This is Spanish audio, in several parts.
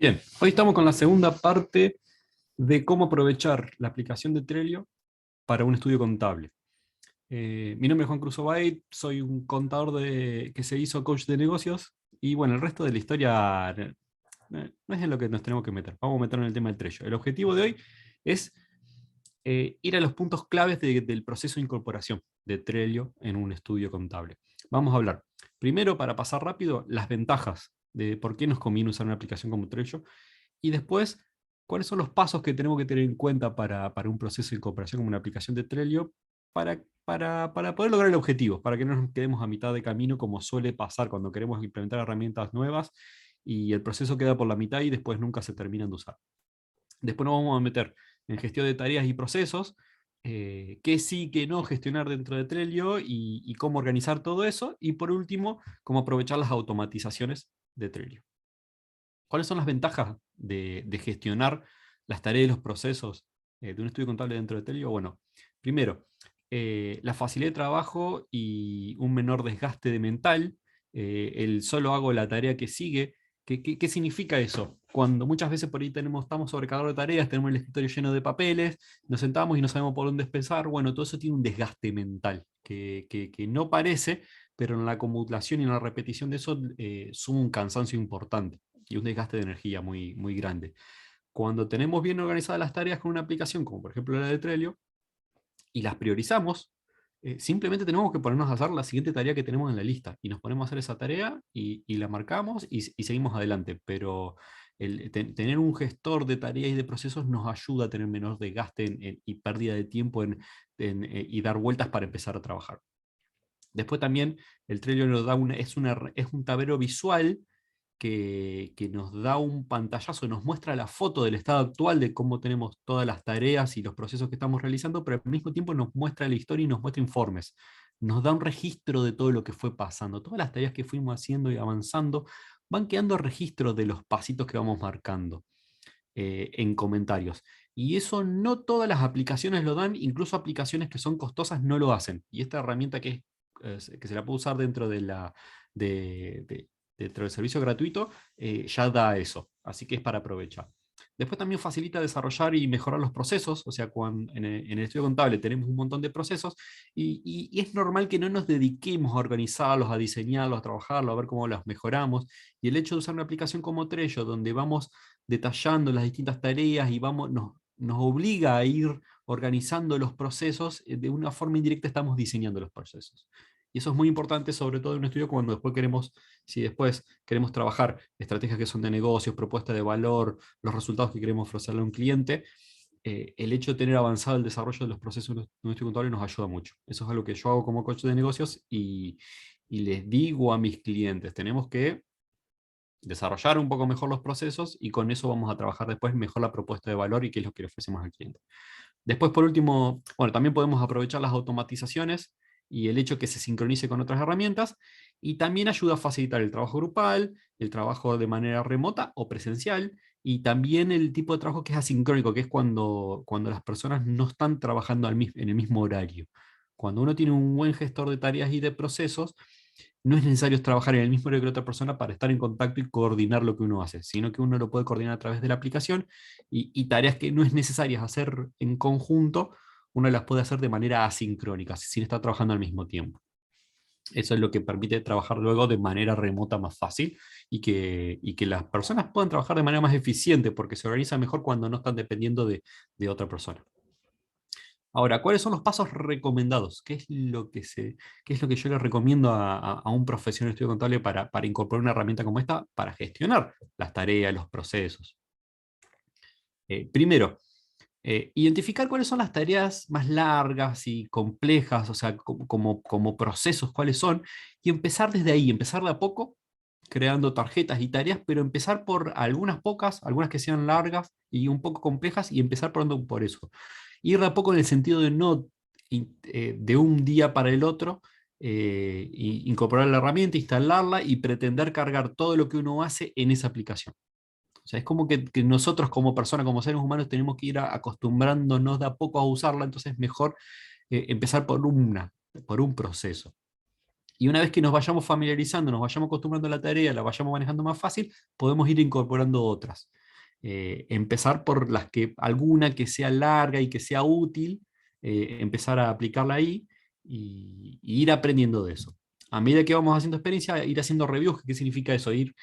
Bien, hoy estamos con la segunda parte de cómo aprovechar la aplicación de Trello para un estudio contable. Mi nombre es Juan Cruz Obait, soy un contador que se hizo coach de negocios y bueno, el resto de la historia no es en lo que nos tenemos que meter. Vamos a meternos en el tema del Trello. El objetivo de hoy es ir a los puntos claves del proceso de incorporación de Trello en un estudio contable. Vamos a hablar, primero, para pasar rápido, las ventajas de por qué nos conviene usar una aplicación como Trello. Y después, ¿cuáles son los pasos que tenemos que tener en cuenta para un proceso de incorporación como una aplicación de Trello para poder lograr el objetivo, para que no nos quedemos a mitad de camino como suele pasar cuando queremos implementar herramientas nuevas y el proceso queda por la mitad y después nunca se terminan de usar? Después nos vamos a meter en gestión de tareas y procesos, qué sí, qué no gestionar dentro de Trello y cómo organizar todo eso. Y por último, cómo aprovechar las automatizaciones de Trello. ¿Cuáles son las ventajas de gestionar las tareas y los procesos de un estudio contable dentro de Trello? Bueno, primero, la facilidad de trabajo y un menor desgaste de mental. El solo hago la tarea que sigue. ¿Qué significa eso? Cuando muchas veces por ahí estamos sobrecargados de tareas, tenemos el escritorio lleno de papeles, nos sentamos y no sabemos por dónde empezar, bueno, todo eso tiene un desgaste mental que no parece, pero en la acumulación y en la repetición de eso suma un cansancio importante y un desgaste de energía muy grande. Cuando tenemos bien organizadas las tareas con una aplicación, como por ejemplo la de Trello, y las priorizamos, simplemente tenemos que ponernos a hacer la siguiente tarea que tenemos en la lista, y nos ponemos a hacer esa tarea y la marcamos y seguimos adelante. Pero tener un gestor de tareas y de procesos nos ayuda a tener menos desgaste y pérdida de tiempo y dar vueltas para empezar a trabajar. Después también el Trello nos da es un tablero visual que nos da un pantallazo, nos muestra la foto del estado actual de cómo tenemos todas las tareas y los procesos que estamos realizando, pero al mismo tiempo nos muestra la historia y nos muestra informes. Nos da un registro de todo lo que fue pasando. Todas las tareas que fuimos haciendo y avanzando van quedando registros de los pasitos que vamos marcando en comentarios. Y eso no todas las aplicaciones lo dan, incluso aplicaciones que son costosas no lo hacen. Y esta herramienta que se la puede usar dentro dentro del servicio gratuito, ya da eso. Así que es para aprovechar. Después también facilita desarrollar y mejorar los procesos, o sea, cuando en el estudio contable tenemos un montón de procesos y es normal que no nos dediquemos a organizarlos, a diseñarlos, a trabajarlos, a ver cómo los mejoramos. Y el hecho de usar una aplicación como Trello, donde vamos detallando las distintas tareas y nos obliga a ir organizando los procesos, de una forma indirecta estamos diseñando los procesos. Y eso es muy importante, sobre todo en un estudio cuando si después queremos trabajar estrategias que son de negocios, propuestas de valor, los resultados que queremos ofrecerle a un cliente. El hecho de tener avanzado el desarrollo de los procesos de un estudio contable nos ayuda mucho. Eso es algo que yo hago como coach de negocios y les digo a mis clientes, tenemos que desarrollar un poco mejor los procesos y con eso vamos a trabajar después mejor la propuesta de valor y qué es lo que le ofrecemos al cliente. Después, por último, bueno, también podemos aprovechar las automatizaciones y el hecho que se sincronice con otras herramientas, y también ayuda a facilitar el trabajo grupal, el trabajo de manera remota o presencial, y también el tipo de trabajo que es asincrónico, que es cuando las personas no están trabajando en el mismo horario. Cuando uno tiene un buen gestor de tareas y de procesos, no es necesario trabajar en el mismo horario que otra persona para estar en contacto y coordinar lo que uno hace, sino que uno lo puede coordinar a través de la aplicación y tareas que no es necesarias hacer en conjunto, uno las puede hacer de manera asincrónica, sin estar trabajando al mismo tiempo. Eso es lo que permite trabajar luego de manera remota más fácil y que las personas puedan trabajar de manera más eficiente porque se organizan mejor cuando no están dependiendo de otra persona. Ahora, ¿cuáles son los pasos recomendados? ¿Qué es lo que yo le recomiendo a un profesional de estudio contable para incorporar una herramienta como esta para gestionar las tareas, los procesos? Primero, identificar cuáles son las tareas más largas y complejas, o sea, como procesos, cuáles son, y empezar desde ahí, empezar de a poco, creando tarjetas y tareas, pero empezar por algunas pocas, algunas que sean largas y un poco complejas, y empezar por eso. Ir de a poco en el sentido de no de un día para el otro, incorporar la herramienta, instalarla y pretender cargar todo lo que uno hace en esa aplicación. O sea, es como que nosotros como personas, como seres humanos, tenemos que ir acostumbrándonos de a poco a usarla, entonces es mejor empezar por un proceso. Y una vez que nos vayamos familiarizando, nos vayamos acostumbrando a la tarea, la vayamos manejando más fácil, podemos ir incorporando otras. Empezar por las que, alguna que sea larga y que sea útil, empezar a aplicarla ahí y ir aprendiendo de eso. A medida que vamos haciendo experiencia, ir haciendo reviews. ¿Qué significa eso? Ir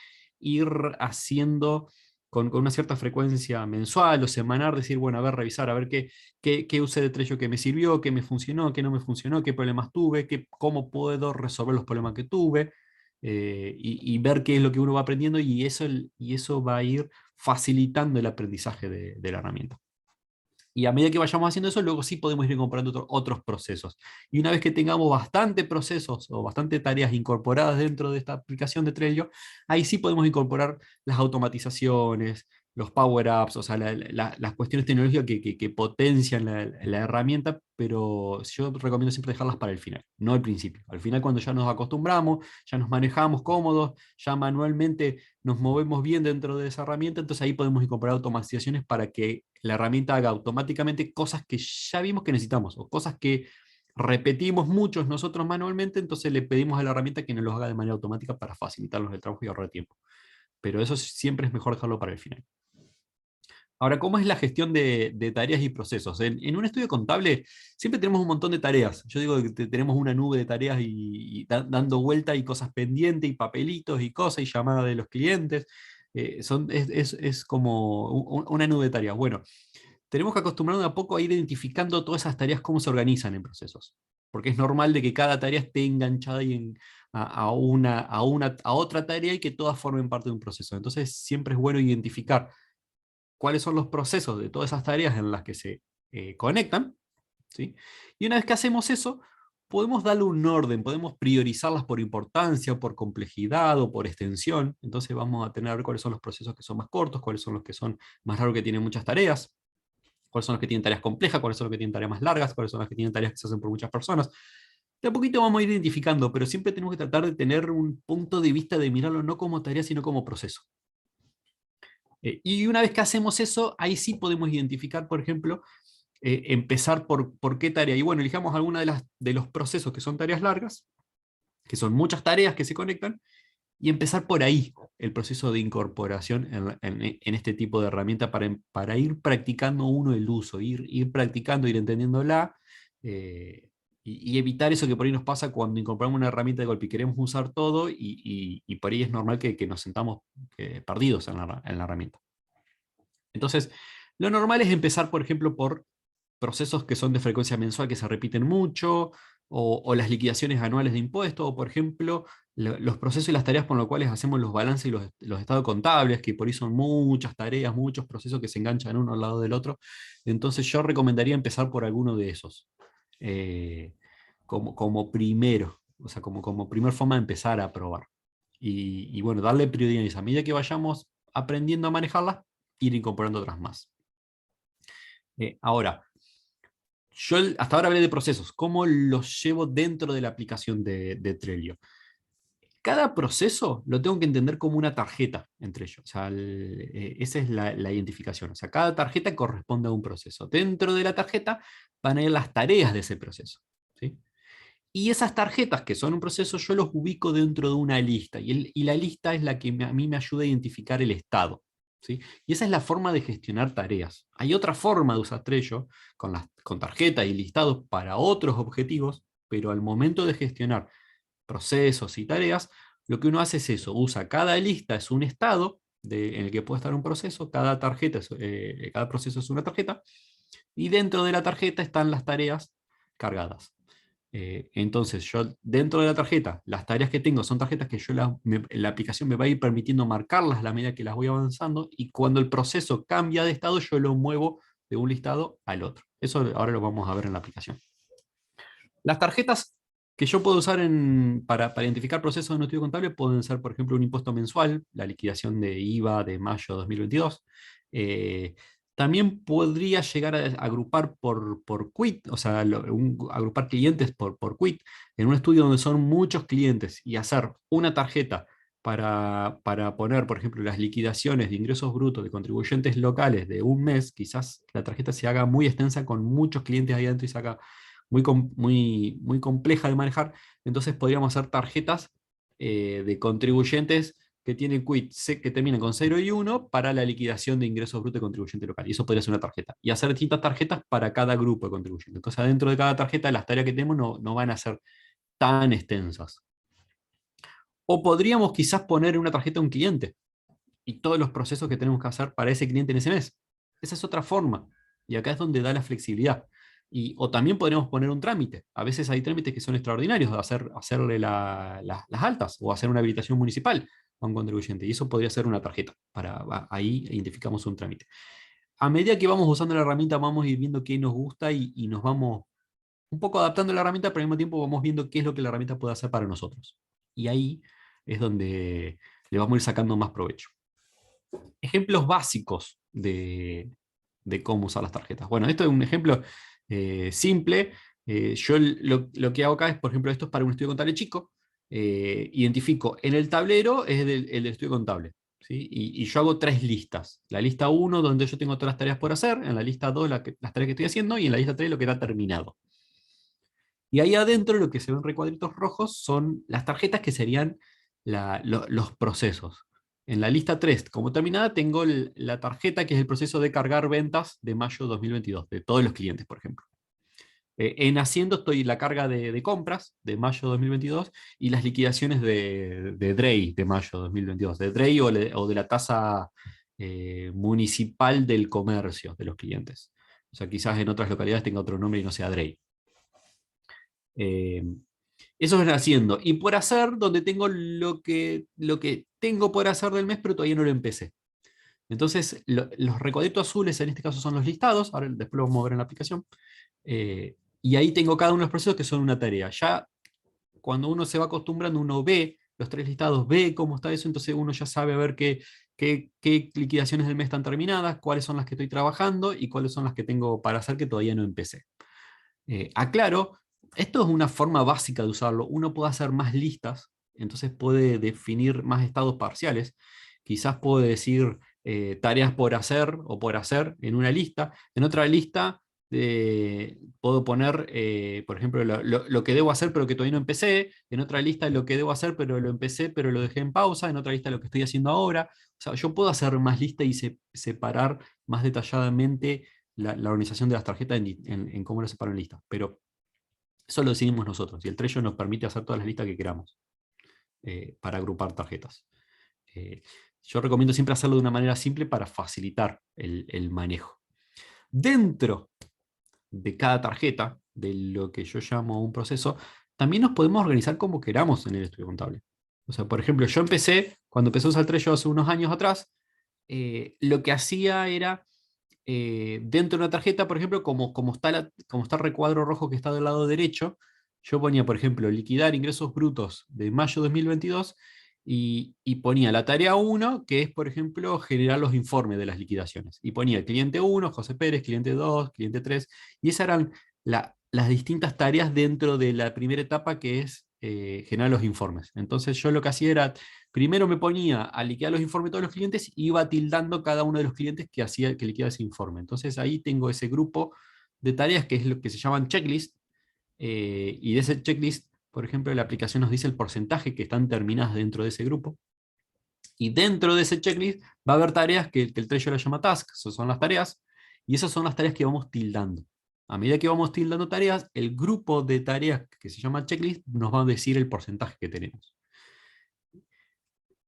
haciendo con una cierta frecuencia mensual o semanal, decir, bueno, a ver, revisar, a ver qué usé de Trello que me sirvió, qué me funcionó, qué no me funcionó, qué problemas tuve, cómo puedo resolver los problemas que tuve, y ver qué es lo que uno va aprendiendo, y eso va a ir facilitando el aprendizaje de la herramienta. Y a medida que vayamos haciendo eso, luego sí podemos ir incorporando otros procesos. Y una vez que tengamos bastante procesos o bastante tareas incorporadas dentro de esta aplicación de Trello, ahí sí podemos incorporar las automatizaciones, los power-ups, o sea, las cuestiones tecnológicas que potencian la herramienta, pero yo recomiendo siempre dejarlas para el final, no al principio. Al final, cuando ya nos acostumbramos, ya nos manejamos cómodos, ya manualmente nos movemos bien dentro de esa herramienta, entonces ahí podemos incorporar automatizaciones para que la herramienta haga automáticamente cosas que ya vimos que necesitamos, o cosas que repetimos muchos nosotros manualmente, entonces le pedimos a la herramienta que nos lo haga de manera automática para facilitarnos el trabajo y ahorrar tiempo. Pero eso siempre es mejor dejarlo para el final. Ahora, ¿cómo es la gestión de tareas y procesos? En un estudio contable siempre tenemos un montón de tareas. Yo digo que tenemos una nube de tareas dando vuelta, y cosas pendientes y papelitos y cosas y llamadas de los clientes. Es como una nube de tareas. Bueno, tenemos que acostumbrarnos a poco a ir identificando todas esas tareas, cómo se organizan en procesos. Porque es normal de que cada tarea esté enganchada a otra tarea, y que todas formen parte de un proceso. Entonces siempre es bueno identificar cuáles son los procesos de todas esas tareas en las que se conectan, ¿sí? Y una vez que hacemos eso, podemos darle un orden, podemos priorizarlas por importancia, por complejidad o por extensión. Entonces vamos a tener cuáles son los procesos que son más cortos, cuáles son los que son más largos, que tienen muchas tareas, cuáles son los que tienen tareas complejas, cuáles son los que tienen tareas más largas, cuáles son los que tienen tareas que se hacen por muchas personas. De a poquito vamos a ir identificando, pero siempre tenemos que tratar de tener un punto de vista de mirarlo no como tarea, sino como proceso. Y una vez que hacemos eso, ahí sí podemos identificar, por ejemplo, empezar por qué tarea. Y bueno, elijamos alguna de los procesos que son tareas largas, que son muchas tareas que se conectan, y empezar por ahí el proceso de incorporación en este tipo de herramienta, para ir practicando uno el uso, ir practicando, ir entendiéndola, y evitar eso que por ahí nos pasa cuando incorporamos una herramienta de golpe y queremos usar todo, y por ahí es normal que nos sentamos perdidos en la herramienta. Entonces, lo normal es empezar, por ejemplo, por procesos que son de frecuencia mensual, que se repiten mucho, o las liquidaciones anuales de impuestos, o por ejemplo, los procesos y las tareas por los cuales hacemos los balances y los estados contables, que por ahí son muchas tareas, muchos procesos que se enganchan uno al lado del otro. Entonces yo recomendaría empezar por alguno de esos, eh, como primero, o sea, como primer forma de empezar a probar. Y bueno, darle prioridad a medida que vayamos aprendiendo a manejarlas, ir incorporando otras más. Ahora, yo hasta ahora hablé de procesos, cómo los llevo dentro de la aplicación de Trello. Cada proceso lo tengo que entender como una tarjeta entre ellos. O sea, esa es la identificación. O sea, cada tarjeta corresponde a un proceso. Dentro de la tarjeta van a ir las tareas de ese proceso, ¿sí? Y esas tarjetas que son un proceso, yo los ubico dentro de una lista. Y la lista es la que a mí me ayuda a identificar el estado, ¿sí? Y esa es la forma de gestionar tareas. Hay otra forma de usar Trello con tarjetas y listados para otros objetivos, pero al momento de gestionar procesos y tareas, lo que uno hace es eso: usa cada lista, es un estado en el que puede estar un proceso, cada tarjeta cada proceso es una tarjeta, y dentro de la tarjeta están las tareas cargadas. Entonces, yo dentro de la tarjeta, las tareas que tengo son tarjetas que la aplicación me va a ir permitiendo marcarlas a la medida que las voy avanzando, y cuando el proceso cambia de estado, yo lo muevo de un listado al otro. Eso ahora lo vamos a ver en la aplicación. Las tarjetas que yo puedo usar para identificar procesos de un estudio contable pueden ser, por ejemplo, un impuesto mensual, la liquidación de IVA de mayo de 2022. Eh, También podría llegar a agrupar por quit, o sea, agrupar clientes por quit, en un estudio donde son muchos clientes, y hacer una tarjeta para poner, por ejemplo, las liquidaciones de ingresos brutos de contribuyentes locales de un mes. Quizás la tarjeta se haga muy extensa con muchos clientes ahí adentro y saca muy compleja de manejar. Entonces podríamos hacer tarjetas de contribuyentes que tienen quit que terminan con 0 y 1 para la liquidación de ingresos brutos de contribuyente local. Y eso podría ser una tarjeta. Y hacer distintas tarjetas para cada grupo de contribuyentes. Entonces, adentro de cada tarjeta, las tareas que tenemos no van a ser tan extensas. O podríamos quizás poner en una tarjeta un cliente y todos los procesos que tenemos que hacer para ese cliente en ese mes. Esa es otra forma. Y acá es donde da la flexibilidad. O también podríamos poner un trámite. A veces hay trámites que son extraordinarios, hacerle las altas o hacer una habilitación municipal a un contribuyente. Y eso podría ser una tarjeta. Ahí identificamos un trámite. A medida que vamos usando la herramienta, vamos a ir viendo qué nos gusta y nos vamos un poco adaptando a la herramienta, pero al mismo tiempo vamos viendo qué es lo que la herramienta puede hacer para nosotros. Y ahí es donde le vamos a ir sacando más provecho. Ejemplos básicos de cómo usar las tarjetas. Bueno, esto es un ejemplo simple. Yo lo que hago acá es, por ejemplo, esto es para un estudio contable chico. Identifico en el tablero es el del estudio contable. ¿Sí? Y yo hago 3 listas. La lista 1, donde yo tengo todas las tareas por hacer, en la lista 2, las tareas que estoy haciendo, y en la lista 3, lo que está terminado. Y ahí adentro lo que se ven recuadritos rojos son las tarjetas que serían los procesos. En la lista 3, como terminada, tengo la tarjeta que es el proceso de cargar ventas de mayo 2022, de todos los clientes, por ejemplo. En Haciendo estoy la carga de compras de mayo 2022 y las liquidaciones de DREI de mayo 2022, de DREI o de la tasa municipal del comercio de los clientes. O sea, quizás en otras localidades tenga otro nombre y no sea DREI. Eh, Eso es haciendo. Y por hacer, donde tengo lo que tengo por hacer del mes, pero todavía no lo empecé. Entonces, los recuadritos azules en este caso son los listados, ahora después lo vamos a ver en la aplicación. Y ahí tengo cada uno de los procesos que son una tarea. Ya cuando uno se va acostumbrando, uno ve los 3 listados, ve cómo está eso, entonces uno ya sabe a ver qué liquidaciones del mes están terminadas, cuáles son las que estoy trabajando y cuáles son las que tengo para hacer que todavía no empecé. Aclaro, esto es una forma básica de usarlo. Uno puede hacer más listas, entonces puede definir más estados parciales. Quizás puedo decir tareas por hacer o por hacer en una lista. En otra lista puedo poner, por ejemplo, lo que debo hacer pero que todavía no empecé. En otra lista lo que debo hacer pero lo empecé pero lo dejé en pausa. En otra lista lo que estoy haciendo ahora. O sea, yo puedo hacer más listas y separar más detalladamente la organización de las tarjetas en cómo lo separo en listas, pero eso lo decidimos nosotros y el Trello nos permite hacer todas las listas que queramos para agrupar tarjetas. Eh, yo recomiendo siempre hacerlo de una manera simple para facilitar el manejo. Dentro de cada tarjeta, de lo que yo llamo un proceso, también nos podemos organizar como queramos en el estudio contable. O sea, por ejemplo, yo cuando empecé a usar Trello hace unos años atrás, lo que hacía era dentro de una tarjeta, por ejemplo, como está el recuadro rojo que está del lado derecho, yo ponía, por ejemplo, liquidar ingresos brutos de mayo 2022 y ponía la tarea 1, que es, por ejemplo, generar los informes de las liquidaciones. Y ponía cliente 1, José Pérez, cliente 2, cliente 3, y esas eran las distintas tareas dentro de la primera etapa que es generar los informes. Entonces yo lo que hacía era primero me ponía a liquidar los informes de todos los clientes y iba tildando cada uno de los clientes que liquidaba ese informe. Entonces ahí tengo ese grupo de tareas que es lo que se llaman checklist. Y de ese checklist, por ejemplo, la aplicación nos dice el porcentaje que están terminadas dentro de ese grupo. Y dentro de ese checklist va a haber tareas que el Trello le llama tasks, esas son las tareas, y esas son las tareas que vamos tildando. A medida que vamos tildando tareas, el grupo de tareas que se llama checklist nos va a decir el porcentaje que tenemos.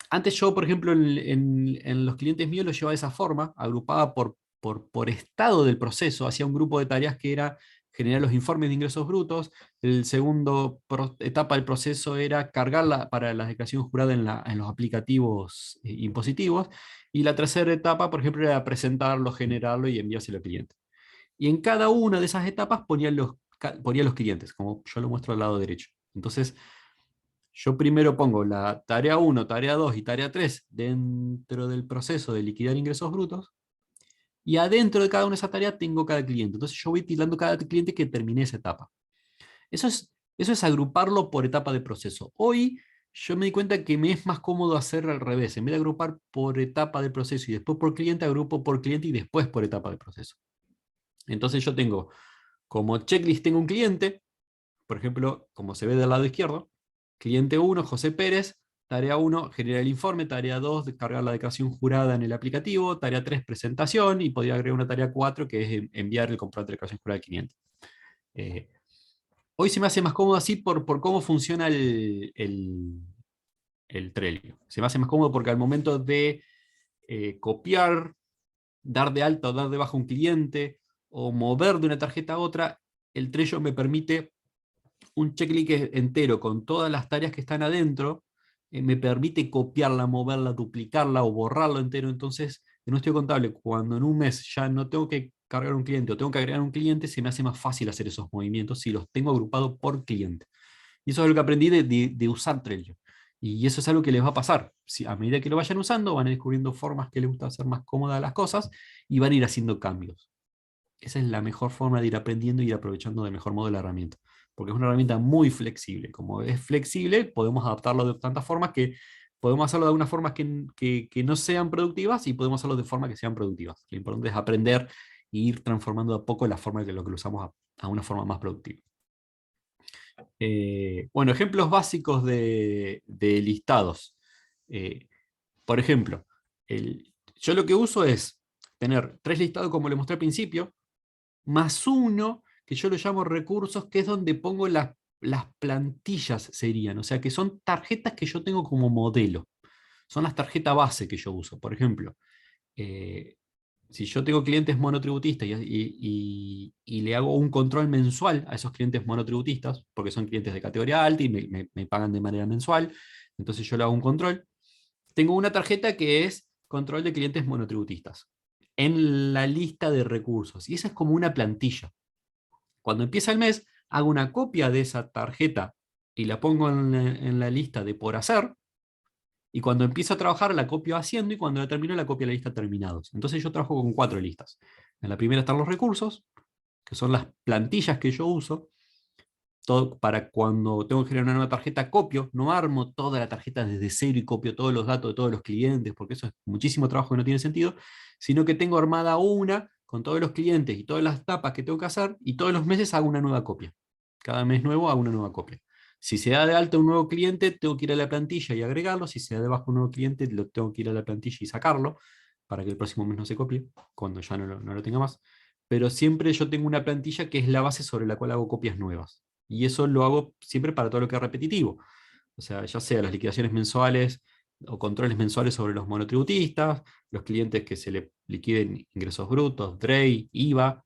Antes yo, por ejemplo, en los clientes míos lo llevaba de esa forma, agrupada por estado del proceso, hacía un grupo de tareas que era generar los informes de ingresos brutos, el segundo etapa del proceso era cargarla para la declaración jurada en los aplicativos impositivos, y la tercera etapa, por ejemplo, era presentarlo, generarlo y enviárselo al cliente. Y en cada una de esas etapas ponía los clientes, como yo lo muestro al lado derecho. Entonces, yo primero pongo la tarea 1, tarea 2 y tarea 3 dentro del proceso de liquidar ingresos brutos, y adentro de cada una de esas tareas tengo cada cliente. Entonces yo voy tildando cada cliente que termine esa etapa. Eso es agruparlo por etapa de proceso. Hoy yo me di cuenta que me es más cómodo hacer al revés. En vez de agrupar por etapa del proceso y después por cliente, agrupo por cliente y después por etapa del proceso. Entonces yo tengo Como checklist tengo un cliente, por ejemplo, como se ve del lado izquierdo, cliente 1, José Pérez, tarea 1, generar el informe, tarea 2, descargar la declaración jurada en el aplicativo, tarea 3, presentación, y podría agregar una tarea 4, que es enviar el comprobante de declaración jurada al cliente. Eh, Hoy se me hace más cómodo así por cómo funciona el Trello. Se me hace más cómodo porque al momento de copiar, dar de alta o dar de baja un cliente, o mover de una tarjeta a otra, el Trello me permite un checklist entero con todas las tareas que están adentro, me permite copiarla, moverla, duplicarla o borrarlo entero. Entonces, en un estudio contable, cuando en un mes ya no tengo que cargar un cliente o tengo que agregar un cliente, se me hace más fácil hacer esos movimientos si los tengo agrupados por cliente. Y eso es lo que aprendí de usar Trello. Y eso es algo que les va a pasar. Si, a medida que lo vayan usando, van a ir descubriendo formas que les gusta hacer más cómodas las cosas y van a ir haciendo cambios. Esa es la mejor forma de ir aprendiendo y ir aprovechando de mejor modo la herramienta. Porque es una herramienta muy flexible. Como es flexible, podemos adaptarlo de tantas formas que podemos hacerlo de algunas formas que no sean productivas y podemos hacerlo de formas que sean productivas. Lo importante es aprender e ir transformando a poco la forma de lo que lo usamos a una forma más productiva. Bueno, ejemplos básicos de listados. Eh, por ejemplo, yo lo que uso es tener 3 listados como le mostré al principio, más uno que yo lo llamo recursos, que es donde pongo las plantillas serían, o sea, que son tarjetas que yo tengo como modelo. Son las tarjetas base que yo uso. Por ejemplo, eh, si yo tengo clientes monotributistas y le hago un control mensual a esos clientes monotributistas, porque son clientes de categoría alta y me pagan de manera mensual, entonces yo le hago un control. Tengo una tarjeta que es control de clientes monotributistas en la lista de recursos, y esa es como una plantilla. Cuando empieza el mes, hago una copia de esa tarjeta y la pongo en la lista de por hacer, y cuando empiezo a trabajar la copio haciendo, y cuando la termino la copio a la lista terminados. Entonces yo trabajo con 4 listas. En la primera están los recursos, que son las plantillas que yo uso. Todo para cuando tengo que generar una nueva tarjeta, copio, no armo toda la tarjeta desde cero y copio todos los datos de todos los clientes, porque eso es muchísimo trabajo que no tiene sentido, sino que tengo armada una con todos los clientes y todas las tapas que tengo que hacer, y todos los meses hago una nueva copia. Cada mes nuevo hago una nueva copia. Si se da de alta un nuevo cliente, tengo que ir a la plantilla y agregarlo. Si se da de baja un nuevo cliente, lo tengo que ir a la plantilla y sacarlo, para que el próximo mes no se copie, cuando ya no lo tenga más. Pero siempre yo tengo una plantilla que es la base sobre la cual hago copias nuevas. Y eso lo hago siempre para todo lo que es repetitivo. O sea, ya sea las liquidaciones mensuales o controles mensuales sobre los monotributistas, los clientes que se le liquiden ingresos brutos, DREI, IVA,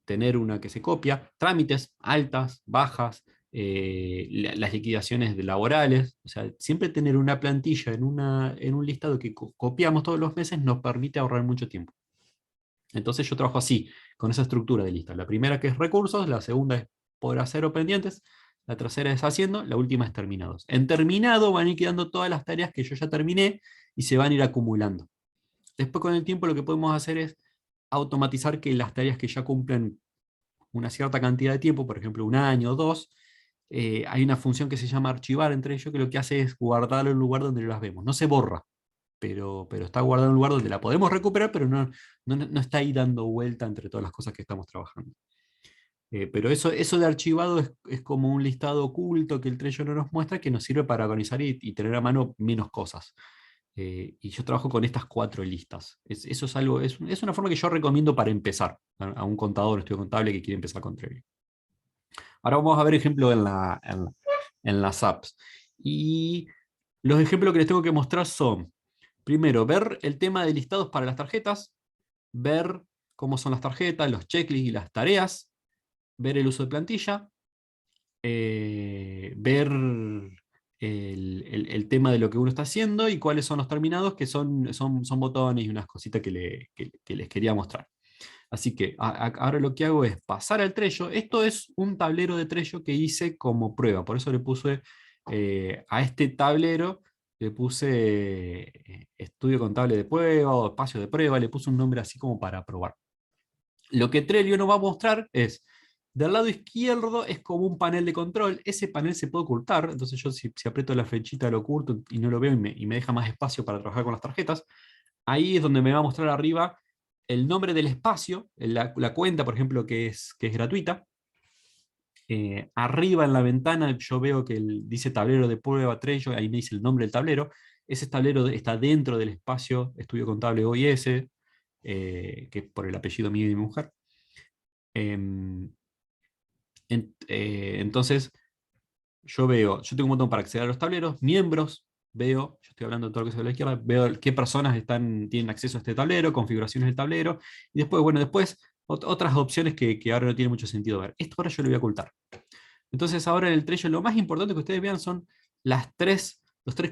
tener una que se copia, trámites, altas, bajas, las liquidaciones laborales. O sea, siempre tener una plantilla en un listado que copiamos todos los meses nos permite ahorrar mucho tiempo. Entonces yo trabajo así, con esa estructura de lista. La primera que es recursos, la segunda es por hacer o pendientes, la tercera es haciendo, la última es terminados. En terminado van a ir quedando todas las tareas que yo ya terminé y se van a ir acumulando. Después con el tiempo lo que podemos hacer es automatizar que las tareas que ya cumplen una cierta cantidad de tiempo, por ejemplo un año o dos, hay una función que se llama archivar entre ellos, que lo que hace es guardarlo en un lugar donde las vemos. No se borra, pero está guardado en un lugar donde la podemos recuperar, pero no está ahí dando vuelta entre todas las cosas que estamos trabajando. Pero eso de archivado es como un listado oculto que el Trello no nos muestra, que nos sirve para organizar y tener a mano menos cosas. Y yo trabajo con estas 4 listas. Eso es algo, es una forma que yo recomiendo para empezar a un contador, estudio contable que quiere empezar con Trello. Ahora vamos a ver ejemplos en las apps. Y los ejemplos que les tengo que mostrar son: primero, ver el tema de listados para las tarjetas, ver cómo son las tarjetas, los checklists y las tareas, ver el uso de plantilla, ver el tema de lo que uno está haciendo y cuáles son los terminados, que son botones y unas cositas que les quería mostrar. Así que ahora lo que hago es pasar al Trello. Esto es un tablero de Trello que hice como prueba, por eso le puse a este tablero, le puse estudio contable de prueba o espacio de prueba, le puse un nombre así como para probar. Lo que Trello nos va a mostrar es, del lado izquierdo es como un panel de control. Ese panel se puede ocultar, entonces yo si aprieto la flechita lo oculto y no lo veo y me deja más espacio para trabajar con las tarjetas. Ahí es donde me va a mostrar arriba el nombre del espacio, la cuenta, por ejemplo, que es gratuita, Arriba en la ventana yo veo que dice tablero de prueba Trello, ahí me dice el nombre del tablero. Ese tablero está dentro del espacio Estudio Contable OIS, que es por el apellido mío y de mi mujer. Em, entonces, yo tengo un botón para acceder a los tableros, miembros, veo, yo estoy hablando de todo lo que se ve a la izquierda, veo qué personas tienen acceso a este tablero, configuraciones del tablero, y después, bueno, otras opciones que ahora no tiene mucho sentido ver. Esto ahora yo lo voy a ocultar. Entonces ahora en el Trello lo más importante que ustedes vean son los tres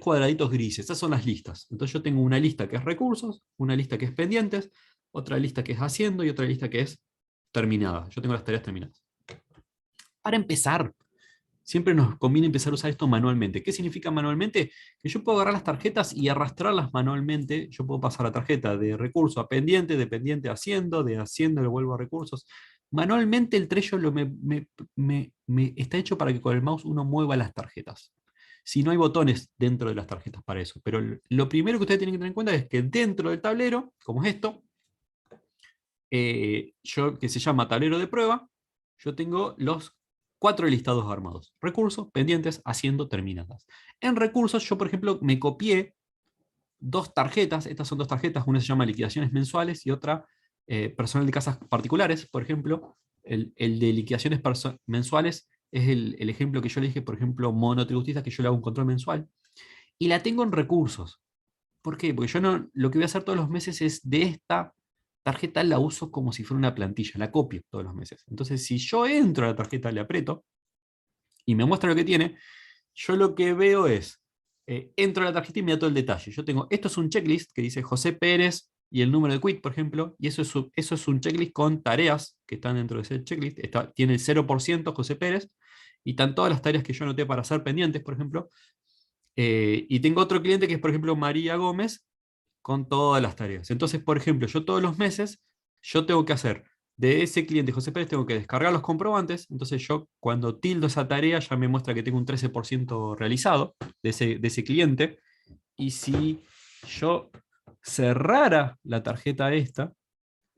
cuadraditos grises, esas son las listas. Entonces yo tengo una lista que es recursos, una lista que es pendientes, otra lista que es haciendo y otra lista que es terminada. Yo tengo las tareas terminadas. Para empezar, siempre nos conviene empezar a usar esto manualmente. ¿Qué significa manualmente? Que yo puedo agarrar las tarjetas y arrastrarlas manualmente. Yo puedo pasar la tarjeta de recurso a pendiente, de pendiente a haciendo, de haciendo lo vuelvo a recursos. Manualmente el Trello está hecho para que con el mouse uno mueva las tarjetas. Si no hay botones dentro de las tarjetas para eso. Pero lo primero que ustedes tienen que tener en cuenta es que dentro del tablero, como es esto, que se llama tablero de prueba, yo tengo los 4 listados armados. Recursos, pendientes, haciendo, terminadas. En recursos yo, por ejemplo, me copié 2 tarjetas. Estas son 2 tarjetas. Una se llama liquidaciones mensuales y otra personal de casas particulares. Por ejemplo, el de liquidaciones mensuales es el ejemplo que yo le dije, por ejemplo, monotributista, que yo le hago un control mensual. Y la tengo en recursos. ¿Por qué? Porque yo no, lo que voy a hacer todos los meses es de esta tarjeta la uso como si fuera una plantilla, la copio todos los meses. Entonces, si yo entro a la tarjeta, le aprieto y me muestra lo que tiene, yo lo que veo es, entro a la tarjeta y me da todo el detalle. Yo tengo, esto es un checklist que dice José Pérez y el número de quit, por ejemplo, y eso es un checklist con tareas que están dentro de ese checklist. Tiene el 0% José Pérez y están todas las tareas que yo anoté para hacer pendientes, por ejemplo. Y tengo otro cliente que es, por ejemplo, María Gómez, con todas las tareas. Entonces, por ejemplo, yo todos los meses, yo tengo que hacer de ese cliente José Pérez, tengo que descargar los comprobantes. Entonces yo cuando tildo esa tarea ya me muestra que tengo un 13% realizado de ese cliente. Y si yo cerrara la tarjeta esta,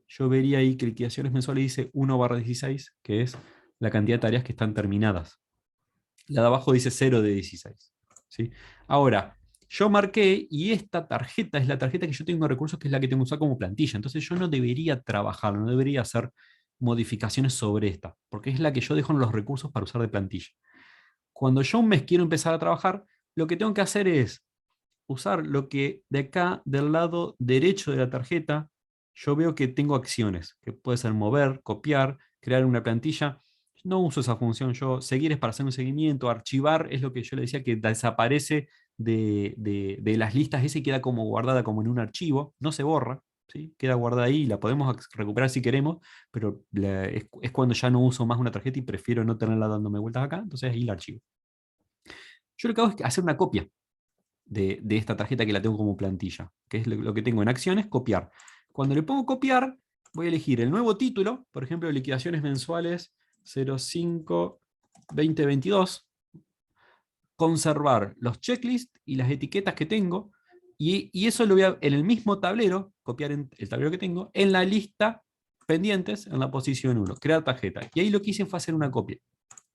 yo vería ahí que liquidaciones mensuales dice 1/16, que es la cantidad de tareas que están terminadas. La de abajo dice 0 de 16. ¿Sí? Ahora, yo marqué y esta tarjeta es la tarjeta que yo tengo de recursos, que es la que tengo que usar como plantilla. Entonces yo no debería trabajar, no debería hacer modificaciones sobre esta, porque es la que yo dejo en los recursos para usar de plantilla. Cuando yo un mes quiero empezar a trabajar, lo que tengo que hacer es usar lo que de acá, del lado derecho de la tarjeta, yo veo que tengo acciones, que puede ser mover, copiar, crear una plantilla. No uso esa función, yo seguir es para hacer un seguimiento, archivar es lo que yo le decía que desaparece de las listas ese y queda como guardada como en un archivo, no se borra, ¿sí? Queda guardada ahí, la podemos recuperar si queremos, pero es cuando ya no uso más una tarjeta y prefiero no tenerla dándome vueltas acá, entonces ahí la archivo. Yo lo que hago es hacer una copia de esta tarjeta que la tengo como plantilla, que es lo que tengo en acciones, copiar. Cuando le pongo copiar, voy a elegir el nuevo título, por ejemplo, liquidaciones mensuales 05-2022, conservar los checklists y las etiquetas que tengo, y eso lo voy a, en el mismo tablero, copiar el tablero que tengo, en la lista pendientes, en la posición 1, crear tarjeta. Y ahí lo que hice fue hacer una copia.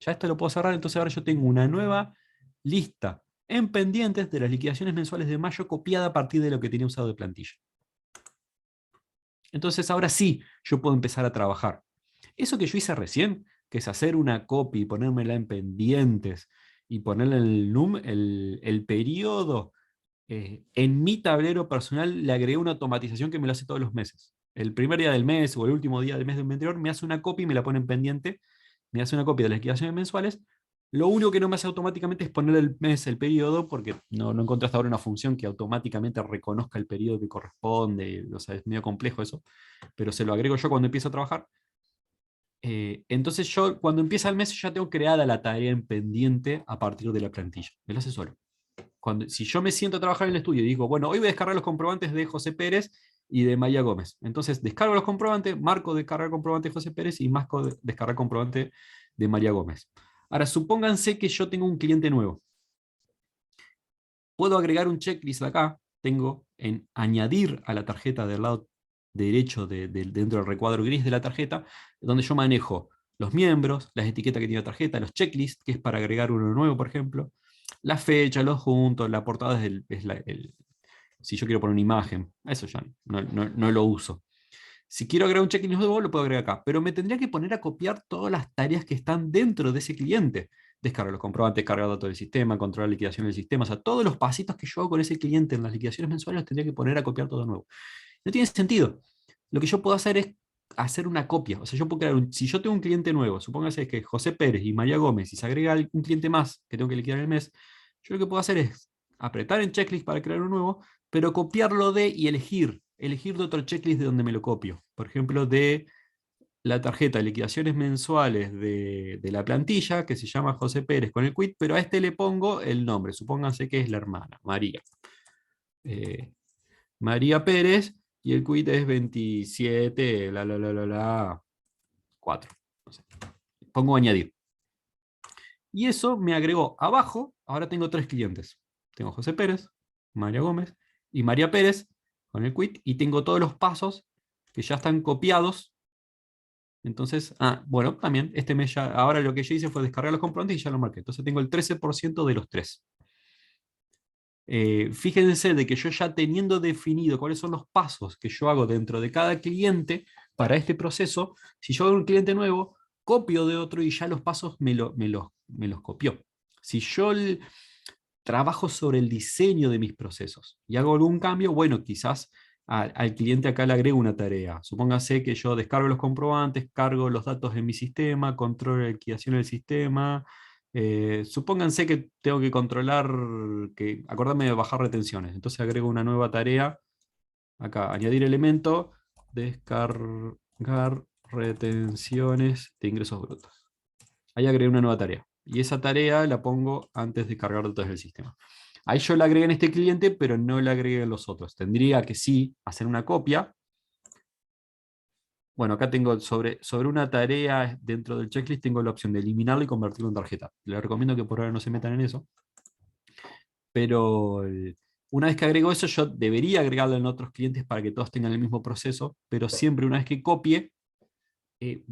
Ya esto lo puedo cerrar, entonces ahora yo tengo una nueva lista en pendientes de las liquidaciones mensuales de mayo copiada a partir de lo que tenía usado de plantilla. Entonces ahora sí, yo puedo empezar a trabajar. Eso que yo hice recién, que es hacer una copia y ponérmela en pendientes y ponerle el periodo, en mi tablero personal le agregué una automatización que me lo hace todos los meses. El primer día del mes o el último día del mes anterior me hace una copia y me la pone en pendiente, me hace una copia de las liquidaciones mensuales. Lo único que no me hace automáticamente es poner el mes, el periodo, porque no encontré hasta ahora una función que automáticamente reconozca el periodo que corresponde. O sea, es medio complejo eso, pero se lo agrego yo cuando empiezo a trabajar. Entonces yo, cuando empieza el mes, ya tengo creada la tarea en pendiente a partir de la plantilla. Me lo hace solo. Si yo me siento a trabajar en el estudio y digo, bueno, hoy voy a descargar los comprobantes de José Pérez y de María Gómez. Entonces descargo los comprobantes, marco descargar comprobante de José Pérez y marco descargar comprobante de María Gómez. Ahora, supónganse que yo tengo un cliente nuevo. Puedo agregar un checklist acá, tengo en añadir a la tarjeta del lado derecho dentro del recuadro gris de la tarjeta, donde yo manejo los miembros, las etiquetas que tiene la tarjeta, los checklists, que es para agregar uno nuevo, por ejemplo, la fecha, los juntos, la portada si yo quiero poner una imagen, eso ya no lo uso. Si quiero agregar un checklist nuevo, lo puedo agregar acá, pero me tendría que poner a copiar todas las tareas que están dentro de ese cliente. Descargar los comprobantes, cargar datos del sistema, controlar la liquidación del sistema, o sea, todos los pasitos que yo hago con ese cliente en las liquidaciones mensuales los tendría que poner a copiar todo de nuevo. No tiene sentido. Lo que yo puedo hacer es hacer una copia. O sea, yo puedo crear si yo tengo un cliente nuevo, supóngase que José Pérez y María Gómez, y se agrega un cliente más que tengo que liquidar el mes, yo lo que puedo hacer es apretar en checklist para crear un nuevo, pero copiarlo de y elegir de otro checklist de donde me lo copio. Por ejemplo, de la tarjeta de liquidaciones mensuales de la plantilla, que se llama José Pérez con el quit, pero a este le pongo el nombre. Supónganse que es la hermana, María. Eh, María Pérez, y el quit es 27, 4. No sé. Pongo añadir. Y eso me agregó abajo, ahora tengo 3 clientes. Tengo José Pérez, María Gómez y María Pérez con el quit, y tengo todos los pasos que ya están copiados. Entonces, bueno, también este mes ya, ahora lo que yo hice fue descargar los comprobantes y ya lo marqué. Entonces tengo el 13% de los 3. Fíjense de que yo ya teniendo definido cuáles son los pasos que yo hago dentro de cada cliente para este proceso, si yo hago un cliente nuevo, copio de otro y ya los pasos me los copió. Si yo trabajo sobre el diseño de mis procesos y hago algún cambio, bueno, quizás al cliente acá le agrego una tarea. Supóngase que yo descargo los comprobantes, cargo los datos en mi sistema, controlo la liquidación del sistema. Supónganse que tengo que controlar, acordarme de bajar retenciones. Entonces agrego una nueva tarea. Acá, añadir elemento, descargar retenciones de ingresos brutos. Ahí agregué una nueva tarea. Y esa tarea la pongo antes de cargar datos del sistema. Ahí yo la agregué en este cliente, pero no la agregué en los otros. Tendría que sí hacer una copia. Bueno, acá tengo sobre una tarea dentro del checklist, tengo la opción de eliminarla y convertirlo en tarjeta. Les recomiendo que por ahora no se metan en eso. Pero una vez que agrego eso, yo debería agregarlo en otros clientes para que todos tengan el mismo proceso, pero siempre una vez que copie, me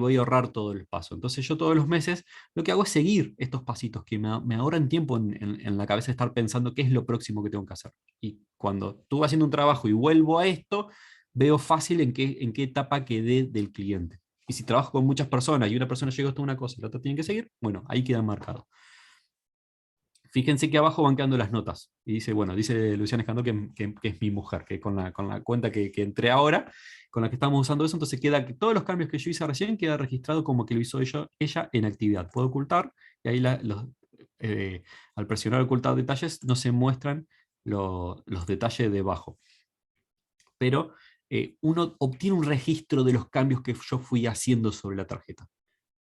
voy a ahorrar todo el paso. Entonces yo todos los meses lo que hago es seguir estos pasitos que me ahorran tiempo en la cabeza de estar pensando qué es lo próximo que tengo que hacer. Y cuando estuve haciendo un trabajo y vuelvo a esto, veo fácil en qué etapa quedé del cliente. Y si trabajo con muchas personas y una persona llegó hasta una cosa y la otra tiene que seguir, bueno, ahí queda marcado. Fíjense que abajo van quedando las notas. Y dice, bueno, dice Luciana Escandón que es mi mujer, que con la cuenta que entré ahora, con la que estamos usando eso, entonces queda que todos los cambios que yo hice recién queda registrado como que lo hizo ella en actividad. Puedo ocultar, y ahí al presionar ocultar detalles no se muestran los detalles debajo. Pero uno obtiene un registro de los cambios que yo fui haciendo sobre la tarjeta.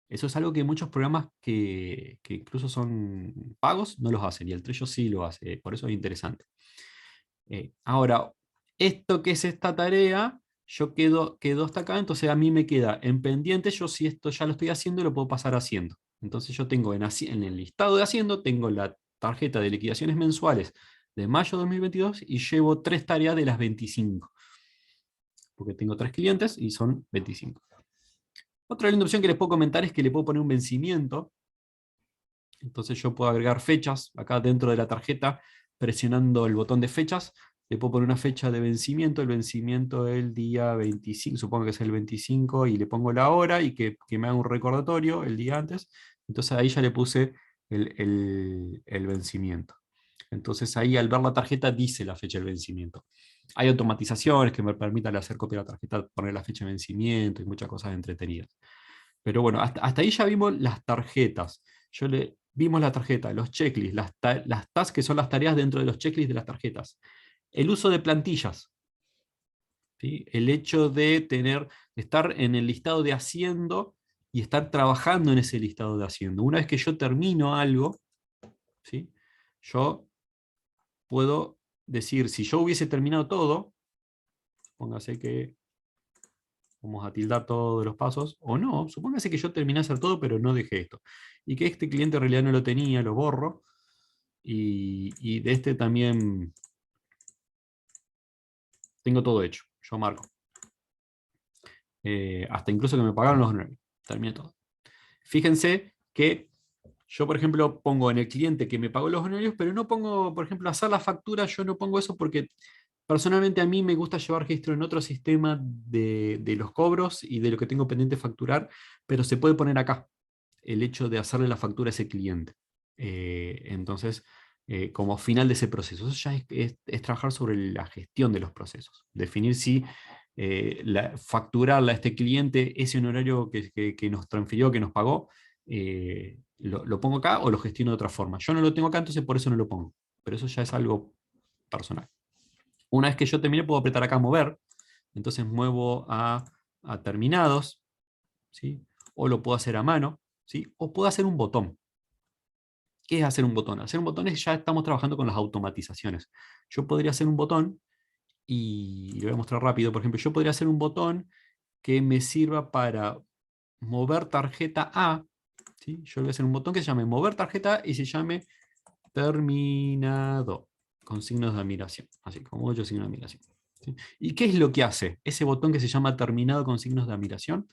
Eso es algo que muchos programas que incluso son pagos no los hacen, y el Trello sí lo hace, por eso es interesante. Ahora, esto que es esta tarea, quedó hasta acá, entonces a mí me queda en pendiente, yo si esto ya lo estoy haciendo, lo puedo pasar haciendo. Entonces yo tengo en el listado de haciendo, tengo la tarjeta de liquidaciones mensuales de mayo de 2022 y llevo 3 tareas de las 25. Porque tengo 3 clientes y son 25. Otra linda opción que les puedo comentar es que le puedo poner un vencimiento. Entonces yo puedo agregar fechas acá dentro de la tarjeta, presionando el botón de fechas. Le puedo poner una fecha de vencimiento, el vencimiento el día 25, supongo que es el 25, y le pongo la hora y que me haga un recordatorio el día antes. Entonces ahí ya le puse el vencimiento. Entonces ahí al ver la tarjeta dice la fecha del vencimiento. Hay automatizaciones que me permitan hacer copia de la tarjeta, poner la fecha de vencimiento y muchas cosas entretenidas. Pero bueno, hasta ahí ya vimos las tarjetas. Vimos la tarjeta, los checklists, las tasks, que son las tareas dentro de los checklists de las tarjetas. El uso de plantillas. ¿Sí? El hecho de estar en el listado de haciendo y estar trabajando en ese listado de haciendo. Una vez que yo termino algo, ¿sí? Yo puedo decir, si yo hubiese terminado todo, póngase que vamos a tildar todos los pasos, o no, supóngase que yo terminé de hacer todo, pero no dejé esto. Y que este cliente en realidad no lo tenía, lo borro. Y de este también tengo todo hecho, yo marco. Hasta incluso que me pagaron los honorarios. terminé todo. Fíjense que yo, por ejemplo, pongo en el cliente que me pagó los honorarios, pero no pongo, por ejemplo, hacer la factura, yo no pongo eso porque personalmente a mí me gusta llevar registro en otro sistema de los cobros y de lo que tengo pendiente facturar, pero se puede poner acá el hecho de hacerle la factura a ese cliente. Entonces, como final de ese proceso, eso ya es trabajar sobre la gestión de los procesos, definir si facturarle a este cliente ese honorario que nos transfirió, que nos pagó, lo pongo acá o lo gestiono de otra forma. Yo no lo tengo acá, entonces por eso no lo pongo, pero eso ya es algo personal. Una vez que yo termine, puedo apretar acá mover, entonces muevo a terminados, ¿sí? O lo puedo hacer a mano, ¿sí? O puedo hacer un botón. ¿Qué es hacer un botón? Hacer un botón es ya estamos trabajando con las automatizaciones. Yo podría hacer un botón, y lo voy a mostrar rápido, por ejemplo, yo podría hacer un botón que me sirva para mover tarjeta A, ¿sí? Yo le voy a hacer un botón que se llame mover tarjeta A y se llame terminado, con signos de admiración, así como 8 signos de admiración. ¿Sí? ¿Y qué es lo que hace? Ese botón que se llama terminado con signos de admiración,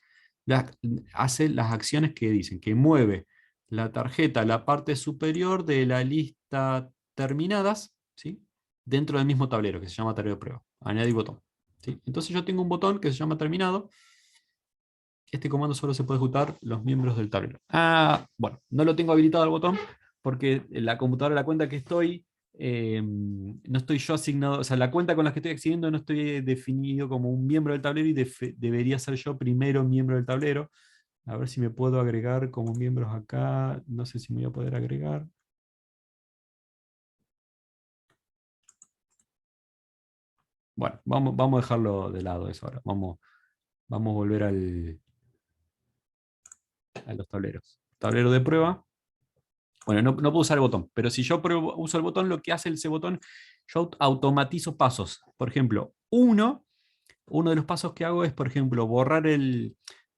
hace las acciones que dicen, que mueve la tarjeta a la parte superior de la lista terminadas, ¿sí? Dentro del mismo tablero, que se llama tablero de prueba. Añadir botón. ¿Sí? Entonces yo tengo un botón que se llama terminado. Este comando solo se puede ejecutar los miembros del tablero. Bueno, no lo tengo habilitado el botón porque la computadora, la cuenta que estoy, no estoy yo asignado, o sea, la cuenta con la que estoy accediendo no estoy definido como un miembro del tablero y debería ser yo primero miembro del tablero. A ver si me puedo agregar como miembros acá. No sé si me voy a poder agregar. Bueno, vamos a dejarlo de lado eso ahora. Vamos a volver a los tableros. Tablero de prueba. Bueno, no puedo usar el botón, pero si yo uso el botón, lo que hace ese botón, yo automatizo pasos. Por ejemplo, uno de los pasos que hago es, por ejemplo, borrar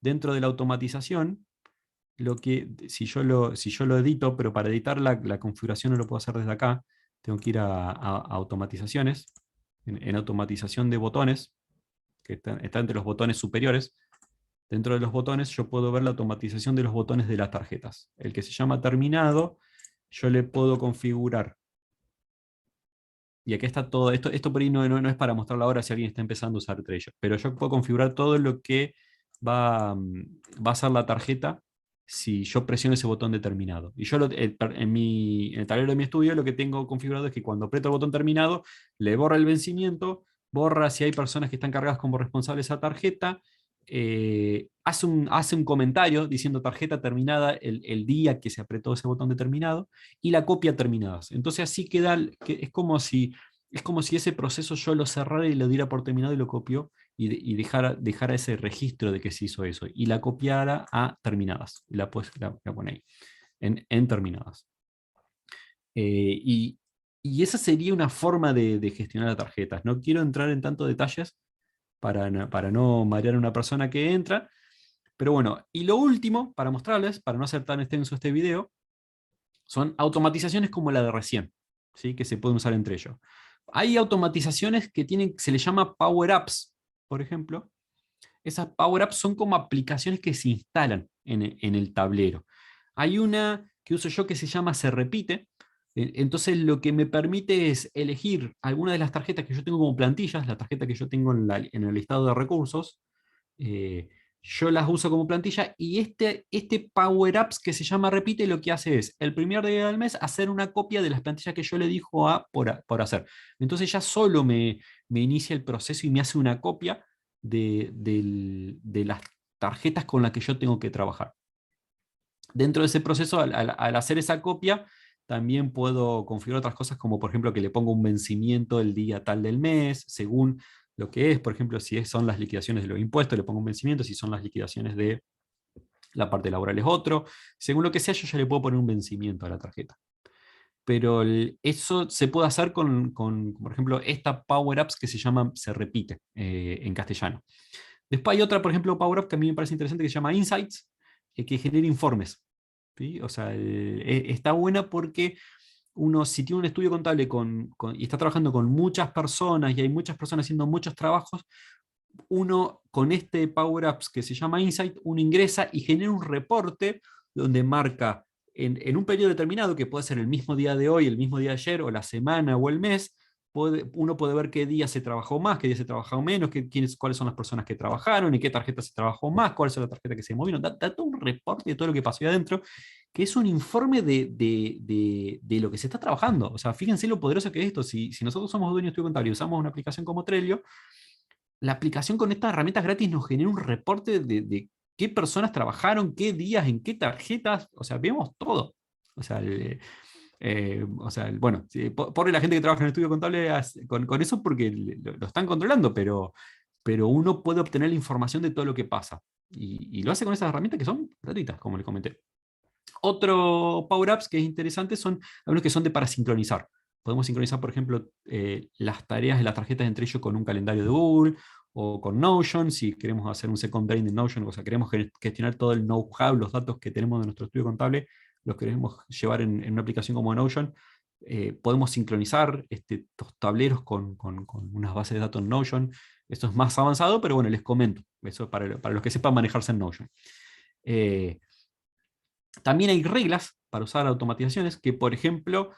dentro de la automatización, si yo lo edito, pero para editar la configuración no lo puedo hacer desde acá, tengo que ir a automatizaciones, en automatización de botones, que está entre los botones superiores. Dentro de los botones yo puedo ver la automatización de los botones de las tarjetas. El que se llama terminado, yo le puedo configurar. Y aquí está todo, esto por ahí no es para mostrarlo ahora si alguien está empezando a usar Trello, pero yo puedo configurar todo lo que va a ser la tarjeta si yo presiono ese botón determinado. Y yo en el tablero de mi estudio lo que tengo configurado es que cuando aprieto el botón terminado, le borra el vencimiento, borra si hay personas que están cargadas como responsables a esa tarjeta, hace un comentario diciendo tarjeta terminada el día que se apretó ese botón determinado y la copia terminadas. Entonces así queda, es como si ese proceso yo lo cerrara y lo diera por terminado y lo copió y dejara ese registro de que se hizo eso y la copiara a terminadas. La pone ahí, en terminadas. Y esa sería una forma de gestionar las tarjetas. No quiero entrar en tantos detalles para no marear a una persona que entra. Pero bueno, y lo último, para mostrarles, para no hacer tan extenso este video, son automatizaciones como la de recién, ¿sí? Que se pueden usar entre ellos. Hay automatizaciones que se les llama Power Apps, por ejemplo. Esas Power Apps son como aplicaciones que se instalan en el tablero. Hay una que uso yo que se llama Se Repite. Entonces lo que me permite es elegir alguna de las tarjetas que yo tengo como plantillas, la tarjeta que yo tengo en el listado de recursos, eh, yo las uso como plantilla y este Power Apps que se llama Repite lo que hace es el primer día del mes hacer una copia de las plantillas que yo le dijo por hacer. Entonces ya solo me inicia el proceso y me hace una copia de las tarjetas con las que yo tengo que trabajar. Dentro de ese proceso, al hacer esa copia, también puedo configurar otras cosas como por ejemplo que le pongo un vencimiento el día tal del mes, según lo que es, por ejemplo, si son las liquidaciones de los impuestos, le pongo un vencimiento, si son las liquidaciones de la parte laboral es otro, según lo que sea, yo ya le puedo poner un vencimiento a la tarjeta. Pero eso se puede hacer con, por ejemplo, esta Power Apps que se llama Se Repite en castellano. Después hay otra, por ejemplo, Power Up que a mí me parece interesante que se llama Insights, que genera informes. ¿Sí? O sea, está buena porque uno, si tiene un estudio contable y está trabajando con muchas personas y hay muchas personas haciendo muchos trabajos, uno con este Power Apps que se llama Insight, uno ingresa y genera un reporte donde marca en un periodo determinado, que puede ser el mismo día de hoy, el mismo día de ayer, o la semana o el mes, uno puede ver qué día se trabajó más, qué día se trabajó menos, cuáles son las personas que trabajaron, y qué tarjeta se trabajó más, cuáles son las tarjetas que se movieron. Da todo un reporte de todo lo que pasó ahí adentro, que es un informe de lo que se está trabajando. O sea, fíjense lo poderoso que es esto. Si nosotros somos dueños de estudio contable y usamos una aplicación como Trello, la aplicación con estas herramientas gratis nos genera un reporte de qué personas trabajaron, qué días, en qué tarjetas. O sea, vemos todo. O sea, bueno, sí, pobre la gente que trabaja en el estudio contable con eso, porque lo están controlando, pero uno puede obtener la información de todo lo que pasa. Y lo hace con esas herramientas que son gratuitas, como les comenté. Otro power-ups que es interesante son algunos que son para sincronizar. Podemos sincronizar, por ejemplo, las tareas de las tarjetas entre ellos con un calendario de Google o con Notion, si queremos hacer un second brain en Notion, o sea, queremos gestionar todo el know-how, los datos que tenemos de nuestro estudio contable, los queremos llevar en una aplicación como Notion. Podemos sincronizar estos tableros con unas bases de datos en Notion. Esto es más avanzado, pero bueno, les comento. Eso para los que sepan manejarse en Notion. También hay reglas para usar automatizaciones que, por ejemplo,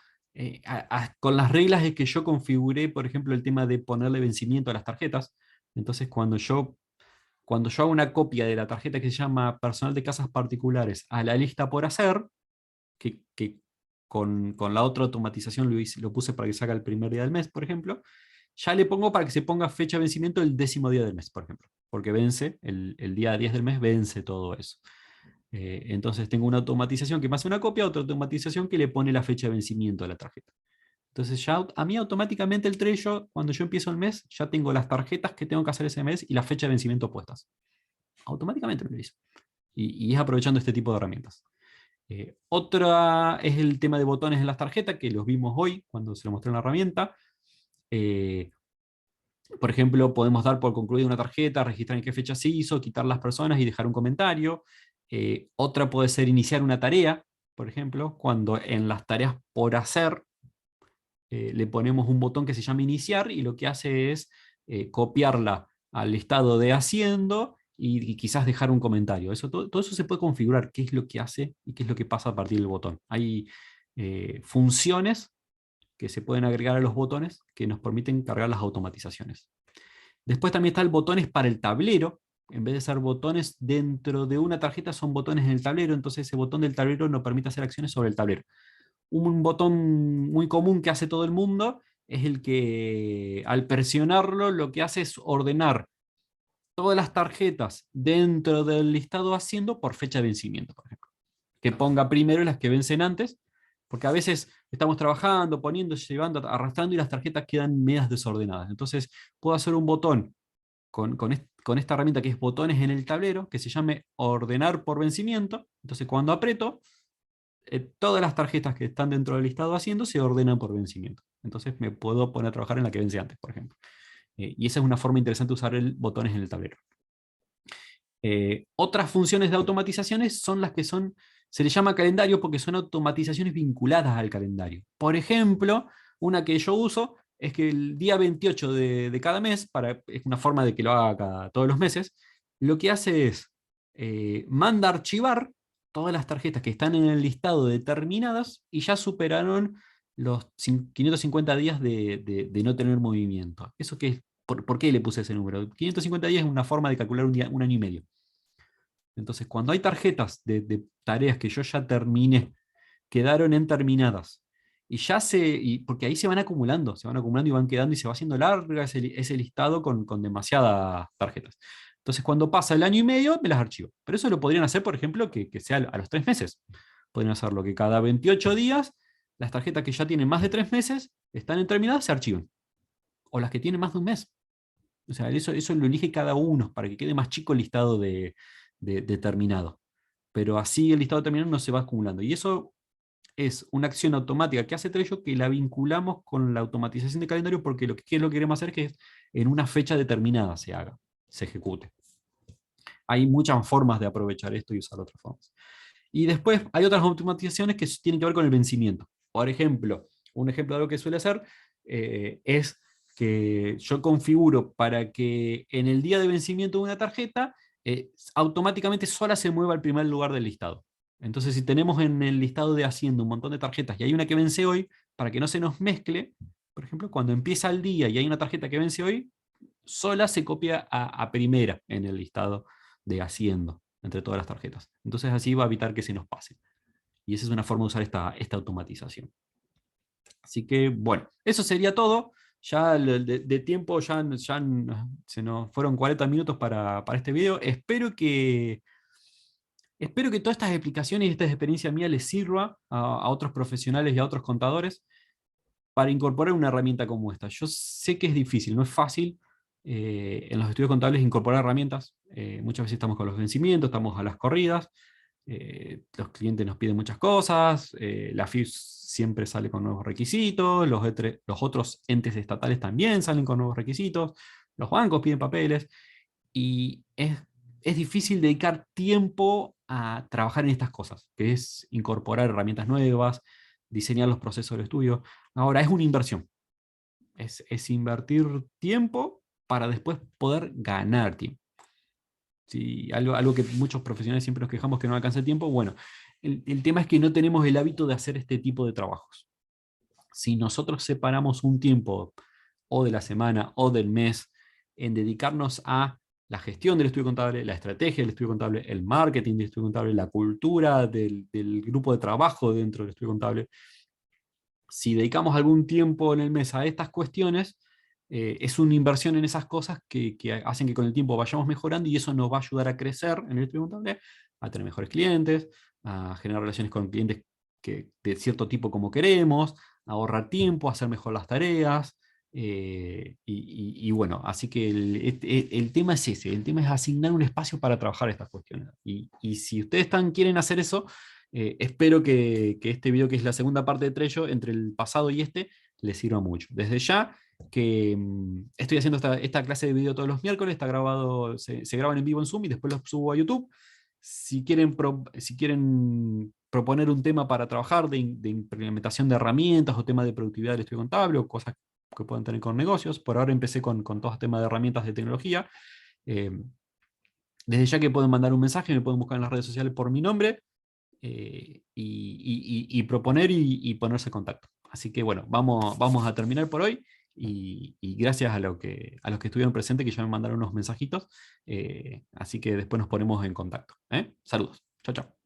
con las reglas es que yo configuré, por ejemplo, el tema de ponerle vencimiento a las tarjetas. Entonces, cuando yo hago una copia de la tarjeta que se llama personal de casas particulares a la lista por hacer, que con la otra automatización lo puse para que salga el primer día del mes, por ejemplo, ya le pongo para que se ponga fecha de vencimiento el 10º día del mes, por ejemplo, porque vence, el día 10 del mes vence todo eso. Entonces tengo una automatización que me hace una copia, otra automatización que le pone la fecha de vencimiento a la tarjeta. Entonces ya a mí automáticamente el Trello, cuando yo empiezo el mes, ya tengo las tarjetas que tengo que hacer ese mes y la fecha de vencimiento puestas. Automáticamente me lo hizo. Y es aprovechando este tipo de herramientas. Otra es el tema de botones en las tarjetas, que los vimos hoy cuando se lo mostré en la herramienta. Eh, por ejemplo, podemos dar por concluida una tarjeta, registrar en qué fecha se hizo, quitar las personas y dejar un comentario. Otra puede ser iniciar una tarea, por ejemplo, cuando en las tareas por hacer le ponemos un botón que se llama iniciar y lo que hace es copiarla al listado de haciendo y quizás dejar un comentario. Todo eso se puede configurar, qué es lo que hace y qué es lo que pasa a partir del botón. Hay funciones que se pueden agregar a los botones que nos permiten cargar las automatizaciones. Después también está el botones para el tablero. En vez de ser botones dentro de una tarjeta, son botones en el tablero. Entonces ese botón del tablero nos permite hacer acciones sobre el tablero. Un botón muy común que hace todo el mundo es el que al presionarlo lo que hace es ordenar todas las tarjetas dentro del listado haciendo por fecha de vencimiento, por ejemplo. Que ponga primero las que vencen antes, porque a veces estamos trabajando, poniendo, llevando, arrastrando y las tarjetas quedan medias desordenadas. Entonces puedo hacer un botón con esta herramienta que es botones en el tablero, que se llame ordenar por vencimiento. Entonces cuando aprieto, todas las tarjetas que están dentro del listado haciendo se ordenan por vencimiento. Entonces me puedo poner a trabajar en la que vence antes, por ejemplo. Y esa es una forma interesante de usar botones en el tablero. Otras funciones de automatizaciones son las que se le llama calendario porque son automatizaciones vinculadas al calendario. Por ejemplo, una que yo uso es que el día 28 de cada mes, es una forma de que lo haga todos los meses, lo que hace es manda archivar todas las tarjetas que están en el listado determinadas y ya superaron los 550 días de no tener movimiento. ¿Eso qué es? ¿Por qué le puse ese número? 550 días es una forma de calcular un año y medio. Entonces, cuando hay tarjetas de tareas que yo ya terminé, quedaron en terminadas, porque ahí se van acumulando y van quedando y se va haciendo larga ese listado con demasiadas tarjetas. Entonces, cuando pasa el año y medio, me las archivo. Pero eso lo podrían hacer, por ejemplo, que sea a los 3 meses. Podrían hacerlo que cada 28 días, las tarjetas que ya tienen más de 3 meses, están en terminadas, se archivan. O las que tienen más de un mes. O sea, eso lo elige cada uno para que quede más chico el listado de terminado. Pero así el listado terminado no se va acumulando. Y eso es una acción automática que hace Trello que la vinculamos con la automatización de calendario porque lo que queremos hacer es que en una fecha determinada se haga, se ejecute. Hay muchas formas de aprovechar esto y usar otras formas. Y después hay otras automatizaciones que tienen que ver con el vencimiento. Por ejemplo, un ejemplo de lo que suele hacer es que yo configuro para que en el día de vencimiento de una tarjeta, automáticamente sola se mueva al primer lugar del listado. Entonces, si tenemos en el listado de Hacienda un montón de tarjetas y hay una que vence hoy, para que no se nos mezcle, por ejemplo, cuando empieza el día y hay una tarjeta que vence hoy, sola se copia a primera en el listado de Hacienda, entre todas las tarjetas. Entonces así va a evitar que se nos pase. Y esa es una forma de usar esta automatización. Así que, bueno, eso sería todo. Ya de tiempo ya se nos fueron 40 minutos para este video. Espero que todas estas explicaciones y esta experiencia mía les sirva a otros profesionales y a otros contadores para incorporar una herramienta como esta. Yo sé que es difícil, no es fácil en los estudios contables incorporar herramientas. Muchas veces estamos con los vencimientos, estamos a las corridas, los clientes nos piden muchas cosas, la FIF siempre sale con nuevos requisitos, los otros entes estatales también salen con nuevos requisitos, los bancos piden papeles, y es difícil dedicar tiempo a trabajar en estas cosas, que es incorporar herramientas nuevas, diseñar los procesos del estudio. Ahora, es una inversión, es invertir tiempo para después poder ganar tiempo. Sí, algo que muchos profesionales siempre nos quejamos que no alcanza el tiempo. Bueno, el tema es que no tenemos el hábito de hacer este tipo de trabajos. Si nosotros separamos un tiempo o de la semana o del mes en dedicarnos a la gestión del estudio contable, la estrategia del estudio contable, el marketing del estudio contable, la cultura del grupo de trabajo dentro del estudio contable, si dedicamos algún tiempo en el mes a estas cuestiones, es una inversión en esas cosas que hacen que con el tiempo vayamos mejorando, y eso nos va a ayudar a crecer en el estudio contable, a tener mejores clientes, a generar relaciones con clientes de cierto tipo como queremos, a ahorrar tiempo, a hacer mejor las tareas. Y bueno, así que el tema es ese, el tema es asignar un espacio para trabajar estas cuestiones. Y si ustedes quieren hacer eso, espero que este video, que es la segunda parte de Trello, entre el pasado y este, les sirva mucho. Desde ya que estoy haciendo esta clase de video todos los miércoles, está grabado, se graban en vivo en Zoom y después los subo a YouTube. Si quieren proponer un tema para trabajar de implementación de herramientas o tema de productividad del estudio contable o cosas que puedan tener con negocios, por ahora empecé con todo este tema de herramientas de tecnología. Eh, Desde ya que pueden mandar un mensaje, me pueden buscar en las redes sociales por mi nombre, y proponer y ponerse en contacto. Así que bueno, vamos a terminar por hoy, y gracias a los que estuvieron presentes, que ya me mandaron unos mensajitos, así que después nos ponemos en contacto. Saludos. Chao, chao.